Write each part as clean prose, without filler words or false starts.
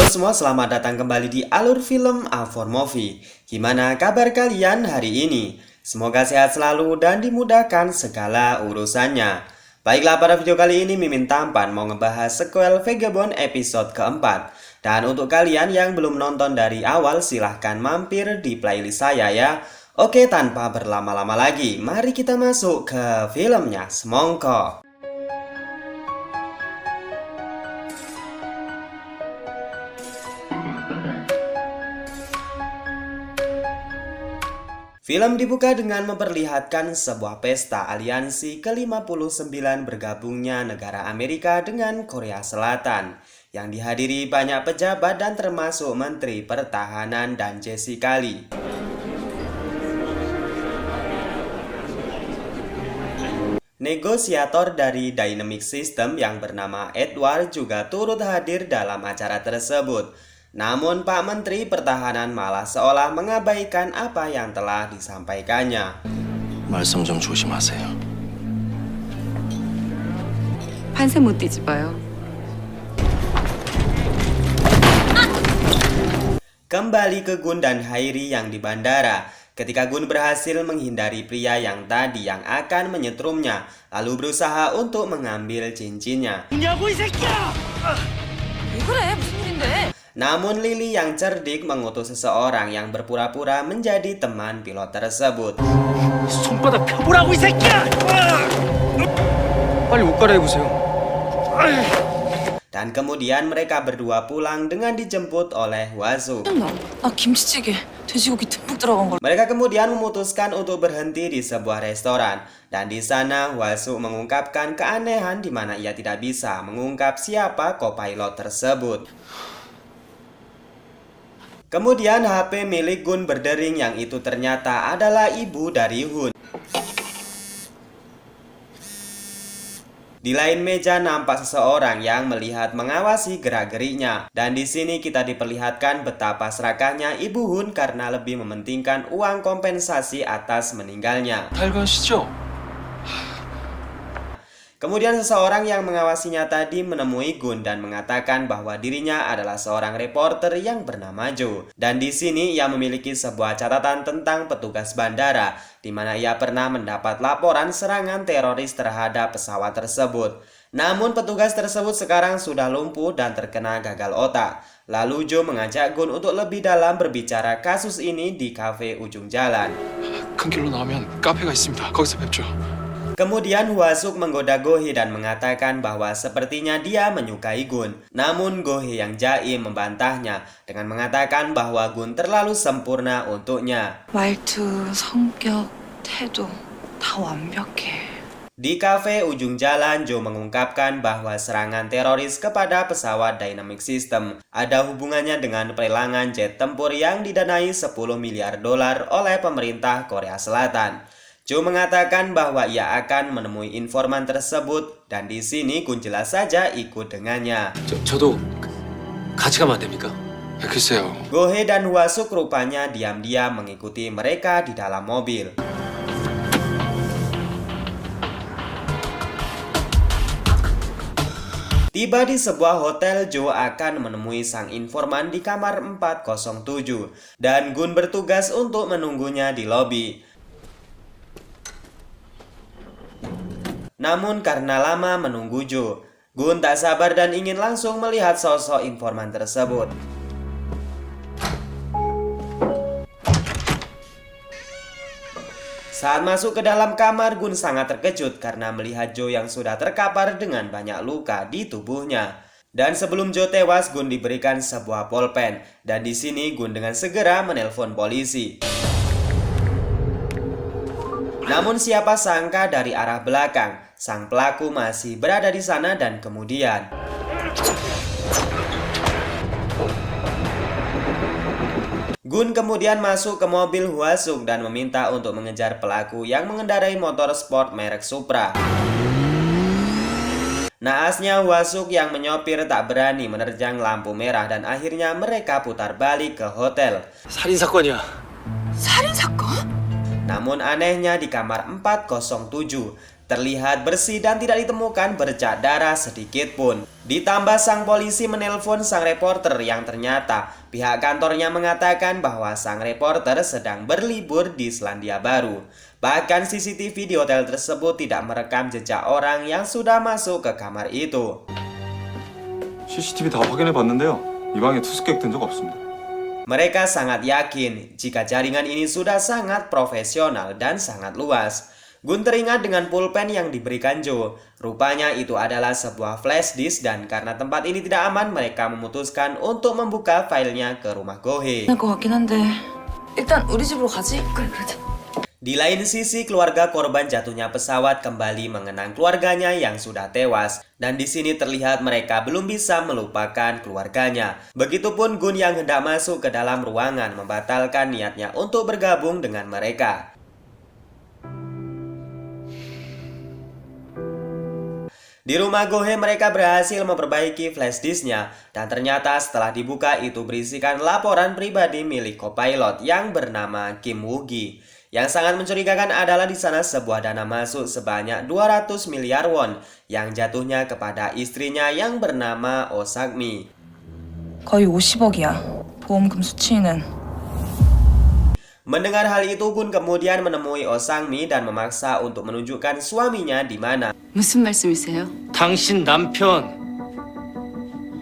semua, selamat datang kembali di Alur Film A4 Movie. Gimana kabar kalian hari ini? Semoga sehat selalu dan dimudahkan segala urusannya. Baiklah, pada video kali ini Mimin Tampan mau ngebahas sequel Vagabond episode keempat. Dan untuk kalian yang belum nonton dari awal, silahkan mampir di playlist saya ya. Oke, tanpa berlama-lama lagi, mari kita masuk ke filmnya semongko. Film dibuka dengan memperlihatkan sebuah pesta aliansi ke-59 bergabungnya negara Amerika dengan Korea Selatan yang dihadiri banyak pejabat dan termasuk Menteri Pertahanan dan Jessica Lee. Negosiator dari Dynamic System yang bernama Edward juga turut hadir dalam acara tersebut. Namun Pak Menteri Pertahanan malah seolah mengabaikan apa yang telah disampaikannya. 말씀 좀 조심하세요. 판세 못 뒤집어요. Kembali ke Gun dan Hairi yang di bandara. Ketika Gun berhasil menghindari pria yang tadi yang akan menyetrumnya, lalu berusaha untuk mengambil cincinnya. 왜 그래? 무슨 일인데? Namun Lily yang cerdik mengutus seseorang yang berpura-pura menjadi teman pilot tersebut. 손바닥 펴보라고 이 새끼야! 빨리 옷 갈아입으세요. Dan kemudian mereka berdua pulang dengan dijemput oleh Hwasuk. 아 김치찌개, 돼지고기 듬뿍 들어간 걸. Mereka kemudian memutuskan untuk berhenti di sebuah restoran. Dan di sana Hwasuk mengungkapkan keanehan di mana ia tidak bisa mengungkap siapa co-pilot tersebut. Kemudian HP milik Gun berdering yang itu ternyata adalah ibu dari Hun. Di lain meja nampak seseorang yang melihat mengawasi gerak-geriknya. Dan di sini kita diperlihatkan betapa serakahnya ibu Hun karena lebih mementingkan uang kompensasi atas meninggalnya. 달가시죠? Kemudian seseorang yang mengawasinya tadi menemui Gun dan mengatakan bahwa dirinya adalah seorang reporter yang bernama Joe. Dan di sini ia memiliki sebuah catatan tentang petugas bandara, di mana ia pernah mendapat laporan serangan teroris terhadap pesawat tersebut. Namun petugas tersebut sekarang sudah lumpuh dan terkena gagal otak. Lalu Joe mengajak Gun untuk lebih dalam berbicara kasus ini di kafe ujung jalan. 큰 길로 나오면 카페가 있습니다. 거기서 뵙죠. Kemudian Hwasuk menggoda Go-hee dan mengatakan bahwa sepertinya dia menyukai Gun. Namun Go-hee yang jaim membantahnya dengan mengatakan bahwa Gun terlalu sempurna untuknya. 말투, 성격, 태도 다 완벽해. Di kafe ujung jalan, Joe mengungkapkan bahwa serangan teroris kepada pesawat Dynamic System ada hubungannya dengan pelelangan jet tempur yang didanai 10 miliar dolar oleh pemerintah Korea Selatan. Joe mengatakan bahwa ia akan menemui informan tersebut dan di sini Gun jelas saja ikut dengannya. 저도 같이 가면 안 됩니까? 글쎄요. Go-hee dan Hwasuk rupanya diam-diam mengikuti mereka di dalam mobil. Tiba di sebuah hotel, Joe akan menemui sang informan di kamar 407 dan Gun bertugas untuk menunggunya di lobi. Namun karena lama menunggu Joe, Gun tak sabar dan ingin langsung melihat sosok informan tersebut. Saat masuk ke dalam kamar, Gun sangat terkejut karena melihat Joe yang sudah terkapar dengan banyak luka di tubuhnya. Dan sebelum Joe tewas, Gun diberikan sebuah pulpen. Dan di sini Gun dengan segera menelpon polisi. Namun siapa sangka dari arah belakang, sang pelaku masih berada di sana dan kemudian Gun kemudian masuk ke mobil Hwasuk dan meminta untuk mengejar pelaku yang mengendarai motor sport merek Supra. Naasnya Hwasuk yang menyopir tak berani menerjang lampu merah dan akhirnya mereka putar balik ke hotel. 살인 사건이야. 살인 사건? Namun anehnya di kamar 407, terlihat bersih dan tidak ditemukan bercak darah sedikit pun. Ditambah sang polisi menelpon sang reporter yang ternyata pihak kantornya mengatakan bahwa sang reporter sedang berlibur di Selandia Baru. Bahkan CCTV di hotel tersebut tidak merekam jejak orang yang sudah masuk ke kamar itu. CCTV 다 확인해 봤는데요. 이 방에 투숙객 든 적 없습니다. Mereka sangat yakin jika jaringan ini sudah sangat profesional dan sangat luas. Gun teringat dengan pulpen yang diberikan Joe. Rupanya itu adalah sebuah flash disk dan karena tempat ini tidak aman, mereka memutuskan untuk membuka filenya ke rumah Go-hye. 것 같긴 한데 일단 우리 집으로 가지? 그래 그러자. Di lain sisi, keluarga korban jatuhnya pesawat kembali mengenang keluarganya yang sudah tewas. Dan di sini terlihat mereka belum bisa melupakan keluarganya. Begitupun Gun yang hendak masuk ke dalam ruangan membatalkan niatnya untuk bergabung dengan mereka. Di rumah Go-hye mereka berhasil memperbaiki flash disknya dan ternyata setelah dibuka itu berisikan laporan pribadi milik co-pilot yang bernama Kim Woo-gi. Yang sangat mencurigakan adalah di sana sebuah dana masuk sebanyak 200 miliar won yang jatuhnya kepada istrinya yang bernama Oh Sak-mi. 거의 50억이야. 보험금 수취는. Mendengar hal itu, Gun kemudian menemui Oh Sang-mi dan memaksa untuk menunjukkan suaminya di mana. 무슨 말씀이세요? 당신 남편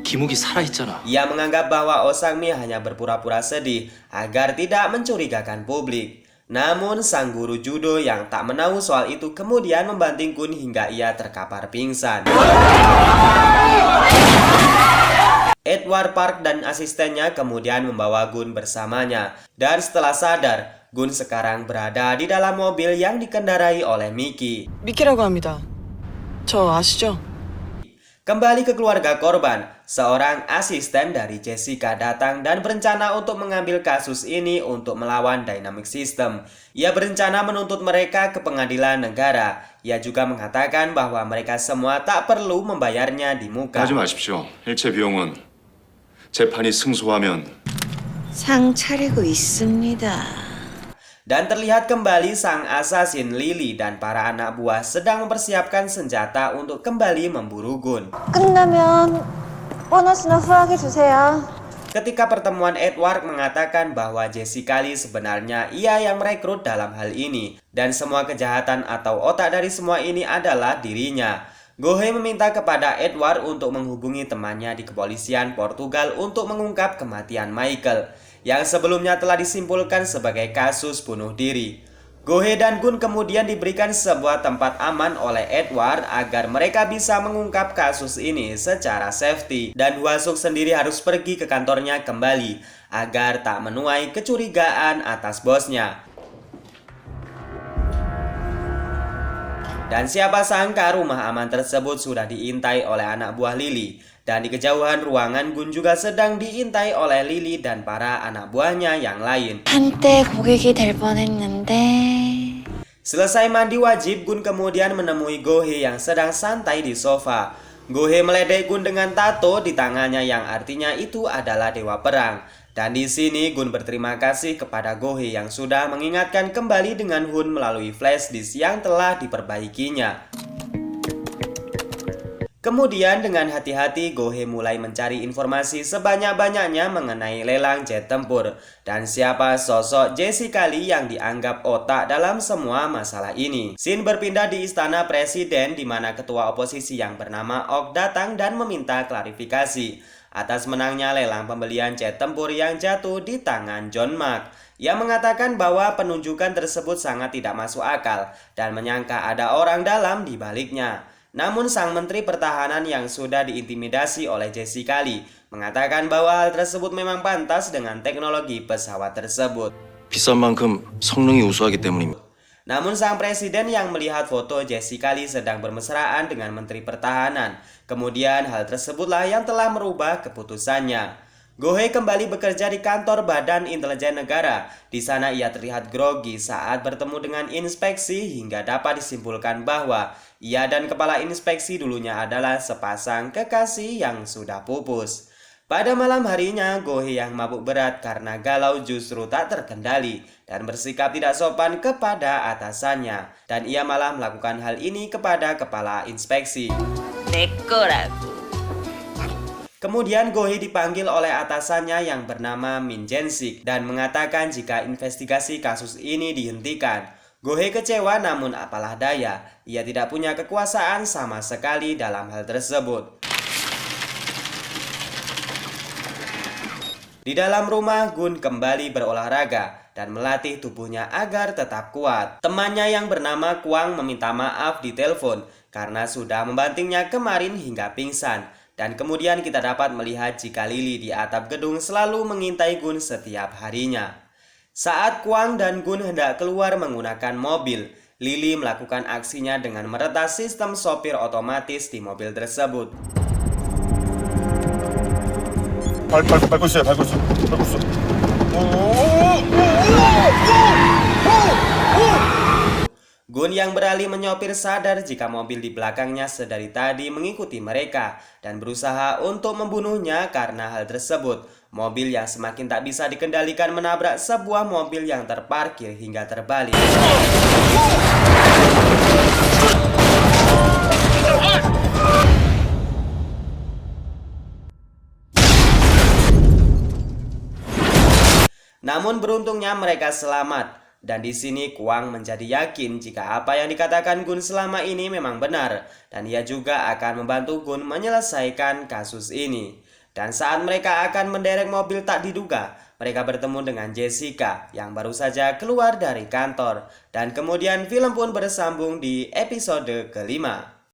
김욱이 살아있잖아. Ia menganggap bahwa Oh Sang-mi hanya berpura-pura sedih agar tidak mencurigakan publik. Namun sang guru judo yang tak menahu soal itu kemudian membanting Gun hingga ia terkapar pingsan. Edward Park dan asistennya kemudian membawa Gun bersamanya. Dan setelah sadar, Gun sekarang berada di dalam mobil yang dikendarai oleh Mickey. 미키라고 합니다. 저 아시죠? Kembali ke keluarga korban, seorang asisten dari Jessica datang dan berencana untuk mengambil kasus ini untuk melawan Dynamic System. Ia berencana menuntut mereka ke pengadilan negara. Ia juga mengatakan bahwa mereka semua tak perlu membayarnya di muka. 하지 마십시오. 일체 비용은 재판이 승소하면 상 차리고 있습니다. Dan terlihat kembali sang assassin Lily dan para anak buah sedang mempersiapkan senjata untuk kembali memburu Gun. 끝나면 보너스나 후하게 주세요. Ketika pertemuan, Edward mengatakan bahwa Jessica Lee sebenarnya ia yang merekrut dalam hal ini. Dan semua kejahatan atau otak dari semua ini adalah dirinya. Go-hye meminta kepada Edward untuk menghubungi temannya di kepolisian Portugal untuk mengungkap kematian Michael, yang sebelumnya telah disimpulkan sebagai kasus bunuh diri. Go-hye dan Gun kemudian diberikan sebuah tempat aman oleh Edward agar mereka bisa mengungkap kasus ini secara safety. Dan Hwa-suk sendiri harus pergi ke kantornya kembali agar tak menuai kecurigaan atas bosnya. Dan siapa sangka rumah aman tersebut sudah diintai oleh anak buah Lily. Dan di kejauhan ruangan Gun juga sedang diintai oleh Lily dan para anak buahnya yang lain. 한때 고객이 될 뻔했는데. Selesai mandi wajib, Gun kemudian menemui Go-hye yang sedang santai di sofa. Go-hye meledek Gun dengan tato di tangannya yang artinya itu adalah dewa perang. Dan di sini Gun berterima kasih kepada Go-hye yang sudah mengingatkan kembali dengan Hun melalui flash disk yang telah diperbaikinya. Kemudian dengan hati-hati Go-hye mulai mencari informasi sebanyak-banyaknya mengenai lelang jet tempur dan siapa sosok Jessica Lee yang dianggap otak dalam semua masalah ini. Scene berpindah di istana presiden di mana ketua oposisi yang bernama Ok datang dan meminta klarifikasi atas menangnya lelang pembelian jet tempur yang jatuh di tangan John Mark. Ia mengatakan bahwa penunjukan tersebut sangat tidak masuk akal dan menyangka ada orang dalam di baliknya. Namun sang menteri pertahanan yang sudah diintimidasi oleh Jessica Lee mengatakan bahwa hal tersebut memang pantas dengan teknologi pesawat tersebut. 비싼 만큼 성능이 우수하기 때문입니다. Namun sang presiden yang melihat foto Jessica Lee sedang bermesraan dengan menteri pertahanan. Kemudian hal tersebutlah yang telah merubah keputusannya. Go-hye kembali bekerja di kantor Badan Intelijen Negara. Di sana ia terlihat grogi saat bertemu dengan inspeksi hingga dapat disimpulkan bahwa ia dan kepala inspeksi dulunya adalah sepasang kekasih yang sudah pupus. Pada malam harinya, Go-hee yang mabuk berat karena galau justru tak terkendali dan bersikap tidak sopan kepada atasannya. Dan ia malah melakukan hal ini kepada kepala inspeksi. Kemudian Go-hee dipanggil oleh atasannya yang bernama Min Jae-sik dan mengatakan jika investigasi kasus ini dihentikan. Go-hee kecewa namun apalah daya, ia tidak punya kekuasaan sama sekali dalam hal tersebut. Di dalam rumah, Gun kembali berolahraga dan melatih tubuhnya agar tetap kuat. Temannya yang bernama Kwang meminta maaf di telepon karena sudah membantingnya kemarin hingga pingsan. Dan kemudian kita dapat melihat jika Lily di atap gedung selalu mengintai Gun setiap harinya. Saat Kwang dan Gun hendak keluar menggunakan mobil, Lily melakukan aksinya dengan meretas sistem sopir otomatis di mobil tersebut. 밟고 있어요. Gun yang beralih menyopir sadar jika mobil di belakangnya sedari tadi mengikuti mereka dan berusaha untuk membunuhnya karena hal tersebut. Mobil yang semakin tak bisa dikendalikan menabrak sebuah mobil yang terparkir hingga terbalik. Namun beruntungnya mereka selamat. Dan di sini Kwang menjadi yakin jika apa yang dikatakan Gun selama ini memang benar. Dan ia juga akan membantu Gun menyelesaikan kasus ini. Dan saat mereka akan menderek mobil tak diduga, mereka bertemu dengan Jessica yang baru saja keluar dari kantor. Dan kemudian film pun bersambung di episode kelima.